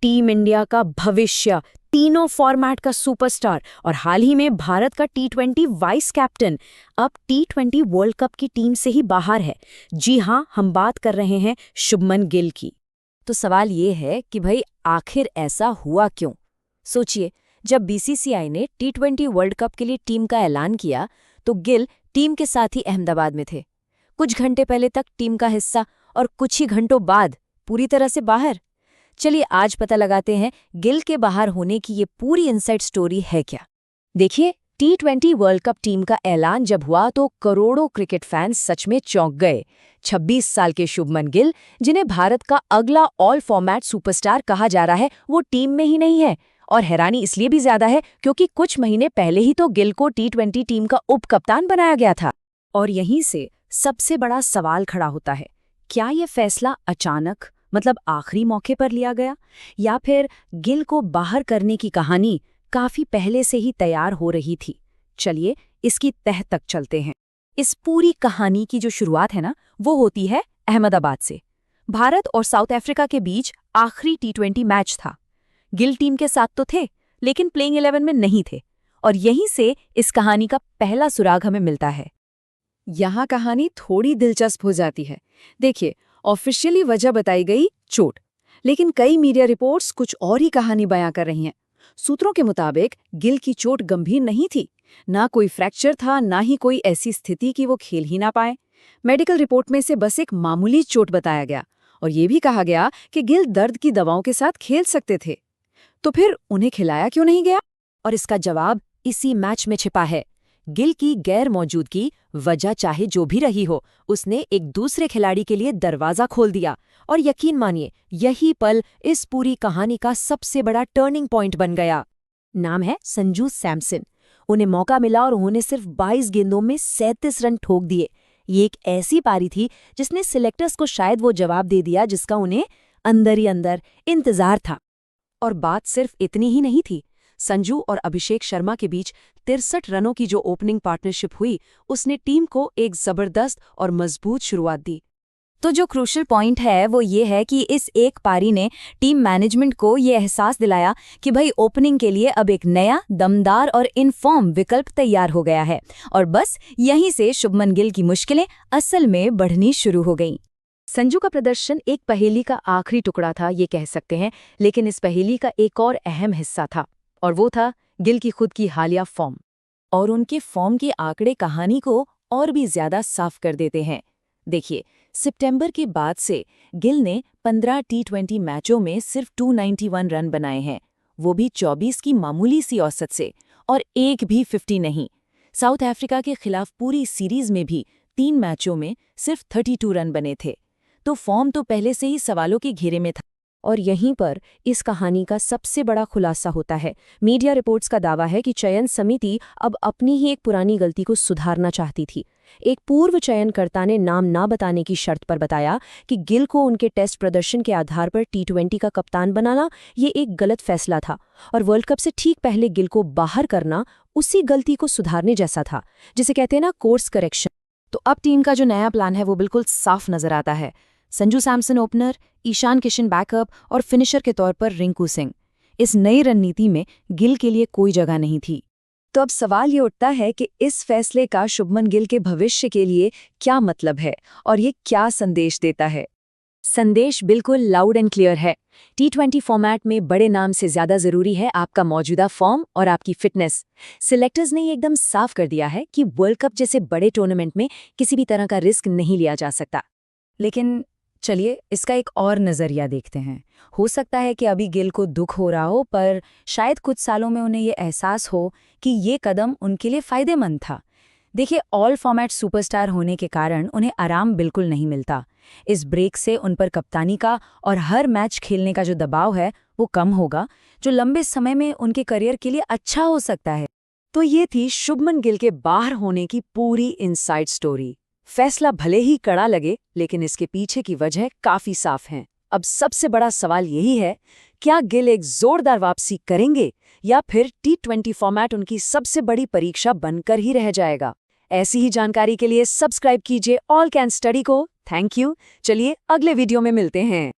Team India का भविष्य, तीनों फॉर्मेट का सुपरस्टार और हाल ही में भारत का टी20 वाइस कैप्टन अब टी20 वर्ल्ड कप की टीम से ही बाहर है। जी हाँ, हम बात कर रहे हैं शुभमन गिल की। तो सवाल ये है कि भाई आखिर ऐसा हुआ क्यों? सोचिए, जब बीसीसीआई ने टी20 वर्ल्ड कप के लिए टीम का ऐलान किया तो गिल टीम के साथ ही अहमदाबाद में थे। कुछ घंटे पहले तक टीम का हिस्सा और कुछ ही घंटों बाद पूरी तरह से बाहर। चलिए आज पता लगाते हैं गिल के बाहर होने की ये पूरी इनसाइड स्टोरी है क्या। देखिए, टी20 वर्ल्ड कप टीम का ऐलान जब हुआ तो करोड़ों क्रिकेट फैंस सच में चौंक गए। 26 साल के शुभमन गिल, जिन्हें भारत का अगला ऑल फॉर्मेट सुपरस्टार कहा जा रहा है, वो टीम में ही नहीं है। और हैरानी इसलिए भी ज्यादा है क्योंकि कुछ महीने पहले ही तो गिल को टी20 टीम का उप कप्तान बनाया गया था। और यहीं से सबसे बड़ा सवाल खड़ा होता है, क्या ये फैसला अचानक, मतलब आखिरी मौके पर लिया गया, या फिर गिल को बाहर करने की कहानी काफी पहले से ही तैयार हो रही थी? चलिए इसकी तह तक चलते हैं। इस पूरी कहानी की जो शुरुआत है ना, वो होती है अहमदाबाद से। भारत और साउथ अफ्रीका के बीच आखिरी टी20 मैच था। गिल टीम के साथ तो थे, लेकिन प्लेइंग 11 में नहीं थे। और यहीं से इस कहानी का पहला सुराग हमें मिलता है। यहाँ कहानी थोड़ी दिलचस्प हो जाती है। देखिए, ऑफिशियली वजह बताई गई चोट, लेकिन कई मीडिया रिपोर्ट्स कुछ और ही कहानी बयां कर रही हैं। सूत्रों के मुताबिक गिल की चोट गंभीर नहीं थी, ना कोई फ्रैक्चर था, ना ही कोई ऐसी स्थिति कि वो खेल ही ना पाए। मेडिकल रिपोर्ट में से बस एक मामूली चोट बताया गया और ये भी कहा गया कि गिल दर्द की दवाओं के साथ खेल सकते थे। तो फिर उन्हें खिलाया क्यों नहीं गया? और इसका जवाब इसी मैच में छिपा है। गिल की गैर मौजूदगी, वजह चाहे जो भी रही हो, उसने एक दूसरे खिलाड़ी के लिए दरवाजा खोल दिया। और यकीन मानिए, यही पल इस पूरी कहानी का सबसे बड़ा टर्निंग पॉइंट बन गया। नाम है संजू सैमसन। उन्हें मौका मिला और उन्होंने सिर्फ 22 गेंदों में 37 रन ठोक दिए। ये एक ऐसी पारी थी जिसने सिलेक्टर्स को शायद वो जवाब दे दिया जिसका उन्हें अंदर ही अंदर इंतजार था। और बात सिर्फ इतनी ही नहीं थी। संजू और अभिषेक शर्मा के बीच 63 रनों की जो ओपनिंग पार्टनरशिप हुई, उसने टीम को एक जबरदस्त और मजबूत शुरुआत दी। तो जो क्रूशल पॉइंट है वो ये है कि इस एक पारी ने टीम मैनेजमेंट को ये एहसास दिलाया कि भाई ओपनिंग के लिए अब एक नया, दमदार और इनफॉर्म विकल्प तैयार हो गया है। और बस यहीं से शुभमन गिल की मुश्किलें असल में बढ़नी शुरू हो गईं। संजू का प्रदर्शन एक पहेली का आखिरी टुकड़ा था, ये कह सकते हैं, लेकिन इस पहेली का एक और अहम हिस्सा था, और वो था गिल की खुद की हालिया फॉर्म। और उनके फॉर्म के आंकड़े कहानी को और भी ज्यादा साफ कर देते हैं। देखिए, सितंबर के बाद से गिल ने 15 टी20 मैचों में सिर्फ 291 रन बनाए हैं, वो भी 24 की मामूली सी औसत से, और एक भी 50 नहीं। साउथ अफ्रीका के खिलाफ पूरी सीरीज में भी 3 मैचों में सिर्फ 32 रन बने थे। तो फॉर्म तो पहले से ही सवालों के घेरे में था। और यहीं पर इस कहानी का सबसे बड़ा खुलासा होता है। मीडिया रिपोर्ट्स का दावा है कि चयन समिति अब अपनी ही एक पुरानी गलती को सुधारना चाहती थी। एक पूर्व चयनकर्ता ने नाम ना बताने की शर्त पर बताया कि गिल को उनके टेस्ट प्रदर्शन के आधार पर टी20 का कप्तान बनाना ये एक गलत फैसला था, और वर्ल्ड कप से ठीक पहले गिल को बाहर करना उसी गलती को सुधारने जैसा था, जिसे कहते हैं ना कोर्स करेक्शन। तो अब टीम का जो नया प्लान है वो बिल्कुल साफ नजर आता है। संजू सैमसन ओपनर, ईशान किशन बैकअप और फिनिशर के तौर पर रिंकू सिंह। इस नई रणनीति में गिल के लिए कोई जगह नहीं थी। तो अब सवाल ये उठता है कि इस फैसले का शुभमन गिल के भविष्य के लिए क्या मतलब है और ये क्या संदेश देता है? संदेश बिल्कुल लाउड एंड क्लियर है। टी20 फॉर्मेट में बड़े नाम से ज्यादा जरूरी है आपका मौजूदा फॉर्म और आपकी फिटनेस। सिलेक्टर्स ने ये एकदम साफ कर दिया है कि वर्ल्ड कप जैसे बड़े टूर्नामेंट में किसी भी तरह का रिस्क नहीं लिया जा सकता। लेकिन चलिए इसका एक और नज़रिया देखते हैं। हो सकता है कि अभी गिल को दुख हो रहा हो, पर शायद कुछ सालों में उन्हें ये एहसास हो कि ये कदम उनके लिए फ़ायदेमंद था। देखिए, ऑल फॉर्मेट सुपरस्टार होने के कारण उन्हें आराम बिल्कुल नहीं मिलता। इस ब्रेक से उन पर कप्तानी का और हर मैच खेलने का जो दबाव है वो कम होगा, जो लंबे समय में उनके करियर के लिए अच्छा हो सकता है। तो ये थी शुभमन गिल के बाहर होने की पूरी इनसाइड स्टोरी। फैसला भले ही कड़ा लगे, लेकिन इसके पीछे की वजह काफी साफ है। अब सबसे बड़ा सवाल यही है, क्या गिल एक जोरदार वापसी करेंगे या फिर टी20 फॉर्मेट उनकी सबसे बड़ी परीक्षा बनकर ही रह जाएगा? ऐसी ही जानकारी के लिए सब्सक्राइब कीजिए ऑल कैन स्टडी को। Thank you. चलिए अगले वीडियो में मिलते हैं।